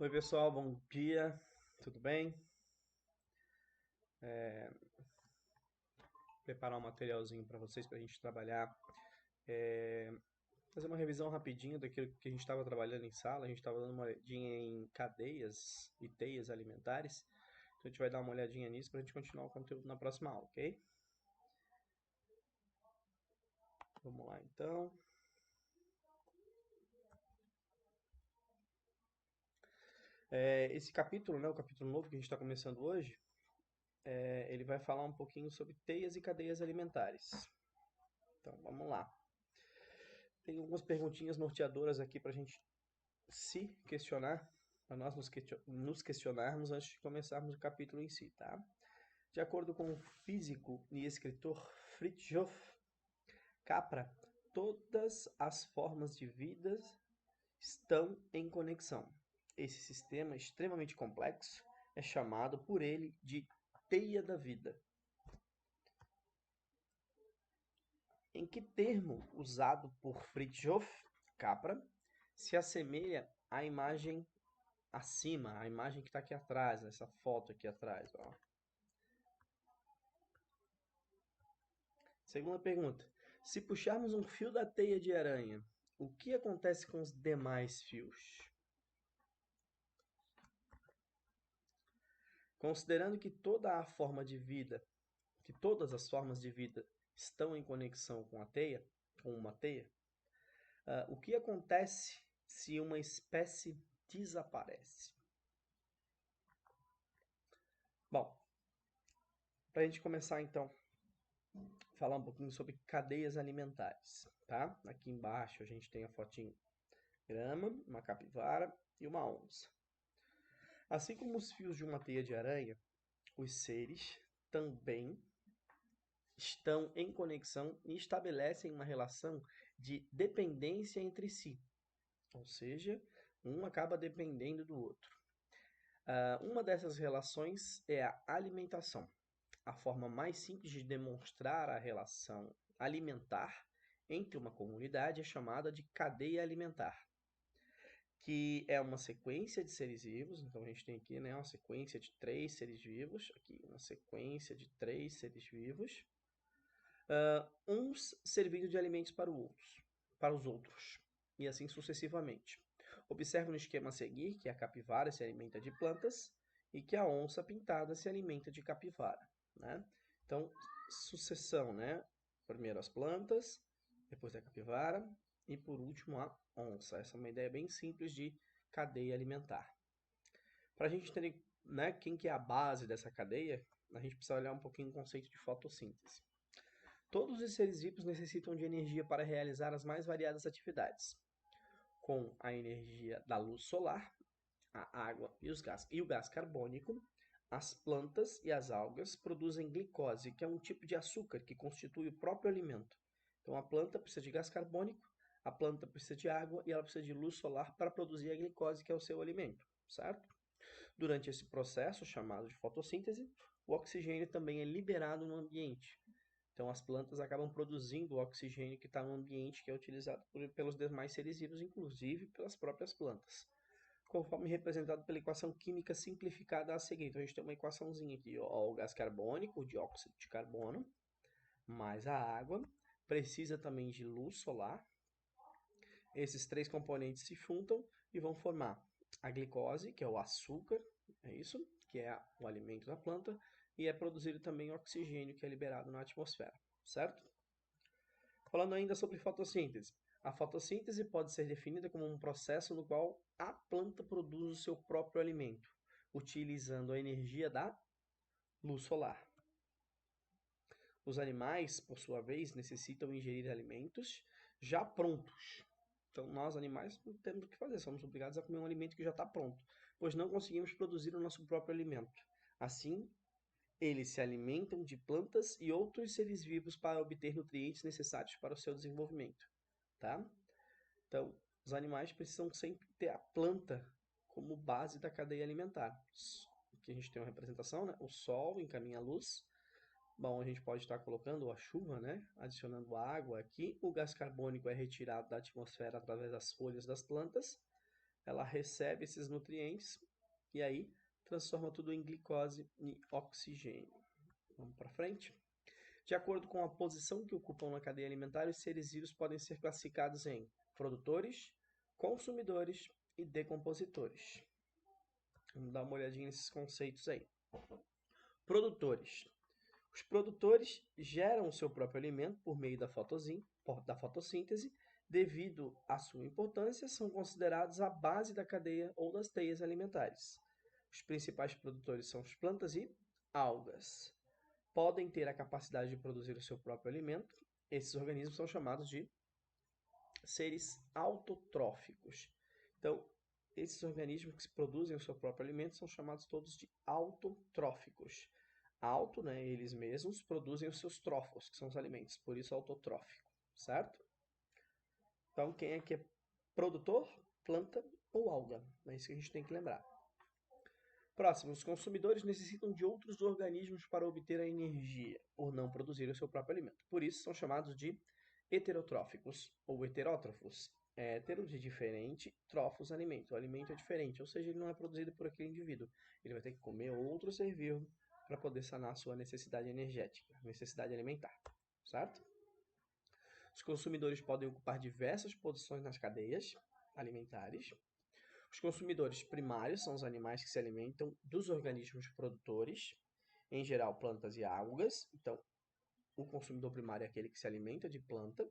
Oi pessoal, bom dia, tudo bem? Preparar um materialzinho para vocês para a gente trabalhar, fazer uma revisão rapidinho daquilo que a gente estava trabalhando em sala. A gente estava dando uma olhadinha em cadeias e teias alimentares, então a gente vai dar uma olhadinha nisso para a gente continuar o conteúdo na próxima aula, ok? Vamos lá então. Esse capítulo, né, o capítulo novo que a gente está começando hoje, ele vai falar um pouquinho sobre teias e cadeias alimentares. Então vamos lá. Tem algumas perguntinhas norteadoras aqui para a gente se questionar, para nós nos questionarmos antes de começarmos o capítulo em si, tá? De acordo com o físico e escritor Fritjof Capra, todas as formas de vida estão em conexão. Esse sistema extremamente complexo é chamado por ele de teia da vida. Em que termo usado por Fritjof Capra se assemelha à imagem acima, a imagem que está aqui atrás, essa foto aqui atrás, ó. Segunda pergunta. Se puxarmos um fio da teia de aranha, o que acontece com os demais fios? Considerando que toda a forma de vida, que todas as formas de vida estão em conexão com a teia, com uma teia, o que acontece se uma espécie desaparece? Bom, para a gente começar então falar um pouquinho sobre cadeias alimentares, tá? Aqui embaixo a gente tem a fotinho grama, uma capivara e uma onça. Assim como os fios de uma teia de aranha, os seres também estão em conexão e estabelecem uma relação de dependência entre si, ou seja, um acaba dependendo do outro. Uma dessas relações é a alimentação. A forma mais simples de demonstrar a relação alimentar entre uma comunidade é chamada de cadeia alimentar, que é uma sequência de seres vivos. Então a gente tem aqui, né, uma sequência de três seres vivos, aqui uma sequência de três seres vivos, uns servindo de alimentos para os outros, e assim sucessivamente. Observe no esquema a seguir que a capivara se alimenta de plantas e que a onça pintada se alimenta de capivara, né? Então, sucessão, né? Primeiro as plantas, depois a capivara e por último a onça. Essa é uma ideia bem simples de cadeia alimentar. Para a gente entender, né, quem que é a base dessa cadeia, a gente precisa olhar um pouquinho o conceito de fotossíntese. Todos os seres vivos necessitam de energia para realizar as mais variadas atividades, com a energia da luz solar, a água e o gás carbônico. As plantas e as algas produzem glicose, que é um tipo de açúcar que constitui o próprio alimento. Então a planta precisa de gás carbônico, a planta precisa de água e ela precisa de luz solar para produzir a glicose, que é o seu alimento, certo? Durante esse processo, chamado de fotossíntese, o oxigênio também é liberado no ambiente. Então as plantas acabam produzindo o oxigênio que está no ambiente, que é utilizado pelos demais seres vivos, inclusive pelas próprias plantas, conforme representado pela equação química simplificada a seguir. Então a gente tem uma equaçãozinha aqui, ó, o gás carbônico, o dióxido de carbono, mais a água, precisa também de luz solar. Esses três componentes se juntam e vão formar a glicose, que é o açúcar, é isso, que é o alimento da planta, e é produzido também oxigênio, que é liberado na atmosfera, certo? Falando ainda sobre fotossíntese. A fotossíntese pode ser definida como um processo no qual a planta produz o seu próprio alimento, utilizando a energia da luz solar. Os animais, por sua vez, necessitam ingerir alimentos já prontos. Então, nós, animais, não temos o que fazer, somos obrigados a comer um alimento que já está pronto, pois não conseguimos produzir o nosso próprio alimento. Assim, eles se alimentam de plantas e outros seres vivos para obter nutrientes necessários para o seu desenvolvimento, tá? Então, os animais precisam sempre ter a planta como base da cadeia alimentar. Aqui a gente tem uma representação, né? O sol encaminha a luz. Bom, a gente pode estar colocando a chuva, né? Adicionando água aqui. O gás carbônico é retirado da atmosfera através das folhas das plantas. ela recebe esses nutrientes e aí transforma tudo em glicose e oxigênio. Vamos para frente? De acordo com a posição que ocupam na cadeia alimentar, os seres vivos podem ser classificados em produtores, consumidores e decompositores. Vamos dar uma olhadinha nesses conceitos aí. Produtores. Os produtores geram o seu próprio alimento por meio da fotossíntese. Devido à sua importância, são considerados a base da cadeia ou das teias alimentares. Os principais produtores são as plantas e algas. Podem ter a capacidade de produzir o seu próprio alimento. Esses organismos são chamados de seres autotróficos. Então, esses organismos que produzem o seu próprio alimento são chamados todos de autotróficos. Auto, né, eles mesmos produzem os seus trófos, que são os alimentos, por isso autotrófico, certo? Então, quem é que é produtor? Planta ou alga. É isso que a gente tem que lembrar. Próximo, os consumidores necessitam de outros organismos para obter a energia, por não produzir o seu próprio alimento. Por isso, são chamados de heterotróficos ou heterótrofos. Hétero de diferente, trófos alimento. O alimento é diferente, ou seja, ele não é produzido por aquele indivíduo. Ele vai ter que comer outro ser vivo para poder sanar a sua necessidade energética, necessidade alimentar, certo? Os consumidores podem ocupar diversas posições nas cadeias alimentares. Os consumidores primários são os animais que se alimentam dos organismos produtores, em geral plantas e algas. Então, o consumidor primário é aquele que se alimenta de planta.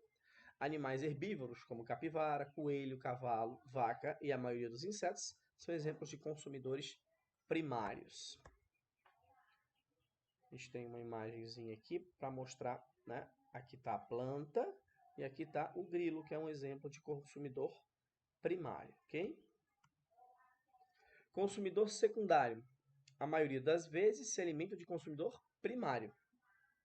Animais herbívoros, como capivara, coelho, cavalo, vaca e a maioria dos insetos, são exemplos de consumidores primários. A gente tem uma imagenzinha aqui para mostrar, né? Aqui está a planta e aqui está o grilo, que é um exemplo de consumidor primário, ok? Consumidor secundário. A maioria das vezes se alimenta de consumidor primário,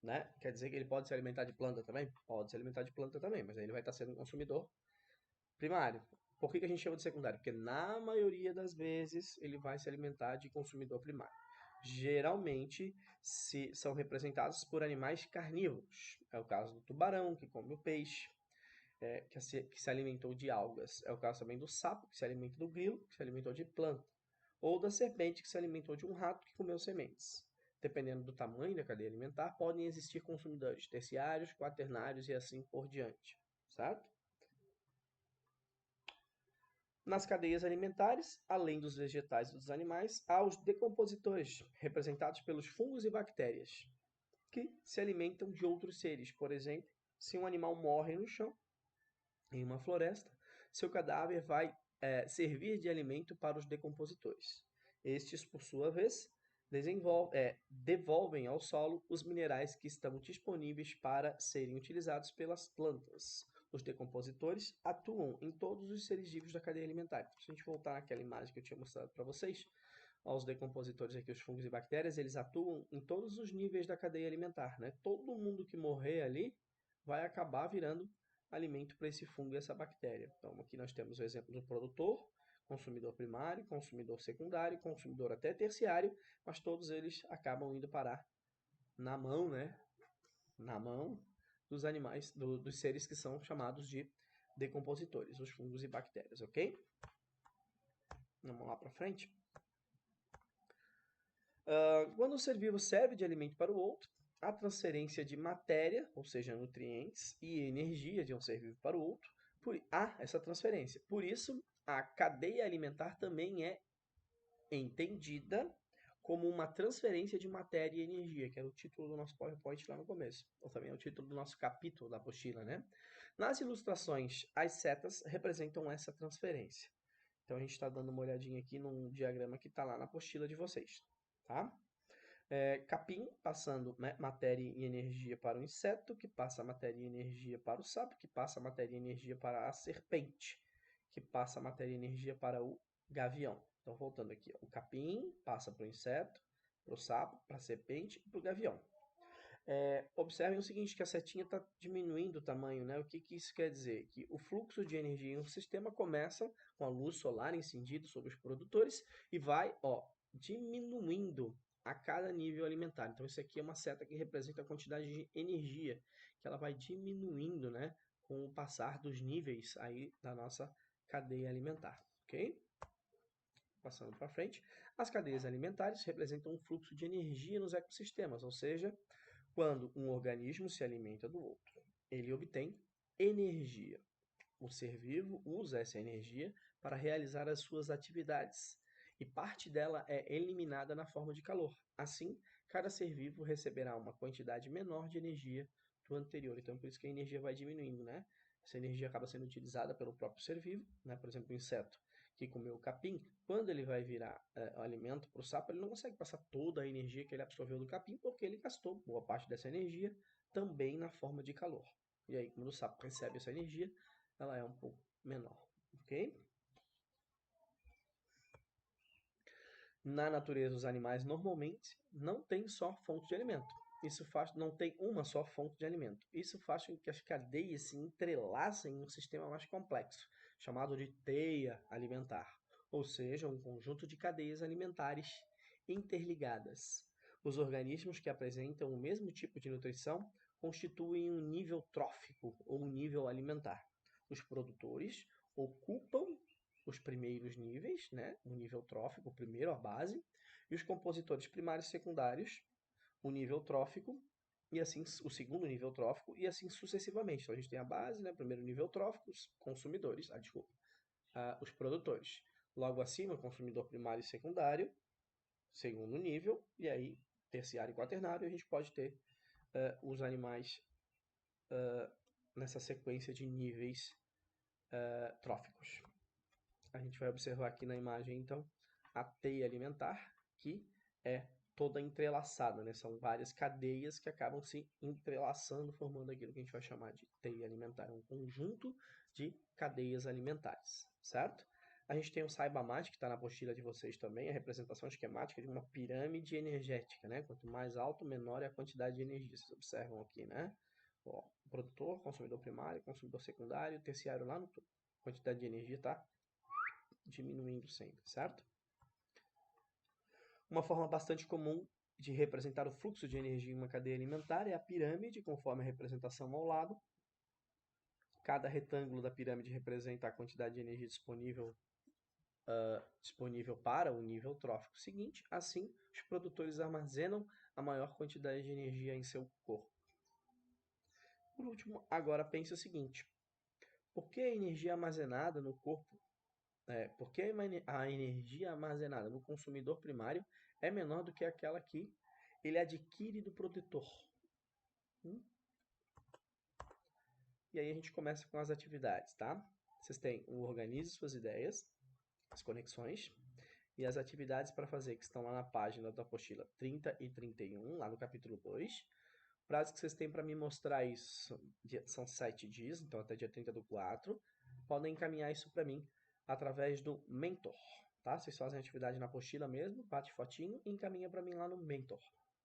né? Quer dizer que ele pode se alimentar de planta também? Pode se alimentar de planta também, mas aí ele vai estar sendo um consumidor primário. Por que a gente chama de secundário? Porque na maioria das vezes ele vai se alimentar de consumidor primário. Geralmente são representados por animais carnívoros. É o caso do tubarão, que come o peixe, que se alimentou de algas. É o caso também do sapo, que se alimenta do grilo, que se alimentou de planta. Ou da serpente, que se alimentou de um rato que comeu sementes. Dependendo do tamanho da cadeia alimentar, podem existir consumidores terciários, quaternários e assim por diante, certo? Nas cadeias alimentares, além dos vegetais e dos animais, há os decompositores, representados pelos fungos e bactérias, que se alimentam de outros seres. Por exemplo, se um animal morre no chão, em uma floresta, seu cadáver vai servir de alimento para os decompositores. Estes, por sua vez, devolvem ao solo os minerais que estão disponíveis para serem utilizados pelas plantas. Os decompositores atuam em todos os seres vivos da cadeia alimentar. Então, se a gente voltar naquela imagem que eu tinha mostrado para vocês, os decompositores aqui, os fungos e bactérias, eles atuam em todos os níveis da cadeia alimentar, né? Todo mundo que morrer ali vai acabar virando alimento para esse fungo e essa bactéria. Então, aqui nós temos o exemplo do produtor, consumidor primário, consumidor secundário, consumidor até terciário, mas todos eles acabam indo parar na mão, né? Na mão dos animais, dos seres que são chamados de decompositores, os fungos e bactérias, ok? Vamos lá para frente. Quando um ser vivo serve de alimento para o outro, a transferência de matéria, ou seja, nutrientes, e energia de um ser vivo para o outro, há essa transferência. Por isso, a cadeia alimentar também é entendida como uma transferência de matéria e energia, que era o título do nosso PowerPoint lá no começo, ou também é o título do nosso capítulo da apostila, né? Nas ilustrações, as setas representam essa transferência. Então, a gente está dando uma olhadinha aqui num diagrama que está lá na apostila de vocês, tá? Capim passando, né, matéria e energia para o inseto, que passa matéria e energia para o sapo, que passa matéria e energia para a serpente, que passa matéria e energia para o gavião. Então, voltando aqui, ó, o capim passa para o inseto, para o sapo, para a serpente e para o gavião. Observem o seguinte, que a setinha está diminuindo o tamanho, né? O que isso quer dizer? Que o fluxo de energia em um sistema começa com a luz solar incendida sobre os produtores e vai, ó, diminuindo a cada nível alimentar. Então, isso aqui é uma seta que representa a quantidade de energia que ela vai diminuindo, né? Com o passar dos níveis aí da nossa cadeia alimentar, ok? Passando para frente, as cadeias alimentares representam um fluxo de energia nos ecossistemas, ou seja, quando um organismo se alimenta do outro, ele obtém energia. O ser vivo usa essa energia para realizar as suas atividades, e parte dela é eliminada na forma de calor. Assim, cada ser vivo receberá uma quantidade menor de energia do anterior. Então, por isso que a energia vai diminuindo, né? Essa energia acaba sendo utilizada pelo próprio ser vivo, né? Por exemplo, o inseto que comeu o capim, quando ele vai virar o alimento para o sapo, ele não consegue passar toda a energia que ele absorveu do capim, porque ele gastou boa parte dessa energia também na forma de calor. E aí, quando o sapo recebe essa energia, ela é um pouco menor, ok? Na natureza, os animais normalmente não têm só fonte de alimento. Não tem uma só fonte de alimento. Isso faz com que as cadeias se entrelacem em um sistema mais complexo, chamado de teia alimentar, ou seja, um conjunto de cadeias alimentares interligadas. Os organismos que apresentam o mesmo tipo de nutrição constituem um nível trófico ou um nível alimentar. Os produtores ocupam os primeiros níveis, né? O nível trófico, o primeiro, a base, e os compositores primários e secundários, o nível trófico, e assim o segundo nível trófico, e assim sucessivamente. Então a gente tem a base, né? Primeiro nível trófico, os consumidores, os produtores. Logo acima, consumidor primário e secundário, segundo nível, e aí terciário e quaternário, a gente pode ter os animais nessa sequência de níveis tróficos. A gente vai observar aqui na imagem, então, a teia alimentar, que é toda entrelaçada, né? São várias cadeias que acabam se entrelaçando, formando aquilo que a gente vai chamar de teia alimentar. É um conjunto de cadeias alimentares, certo? A gente tem o Saibamate, que está na apostila de vocês também, a representação esquemática de uma pirâmide energética, né? Quanto mais alto, menor é a quantidade de energia. Vocês observam aqui, né? Ó, produtor, consumidor primário, consumidor secundário, terciário lá no topo. A quantidade de energia está diminuindo sempre, certo? Uma forma bastante comum de representar o fluxo de energia em uma cadeia alimentar é a pirâmide, conforme a representação ao lado. Cada retângulo da pirâmide representa a quantidade de energia disponível para o nível trófico seguinte. Assim, os produtores armazenam a maior quantidade de energia em seu corpo. Por último, agora pense o seguinte: por que a energia armazenada no corpo porque a energia armazenada no consumidor primário é menor do que aquela que ele adquire do produtor? E aí a gente começa com as atividades, tá? Vocês têm o Organize Suas Ideias, as conexões, e as atividades para fazer, que estão lá na página da apostila 30 e 31, lá no capítulo 2. O prazo que vocês têm para me mostrar isso são 7 dias, então até dia 30/4. Podem encaminhar isso para mim através do Mentor, tá? Vocês fazem a atividade na apostila mesmo, bate fotinho e encaminha para mim lá no Mentor,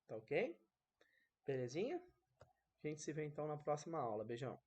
tá ok? Belezinha? A gente se vê então na próxima aula. Beijão!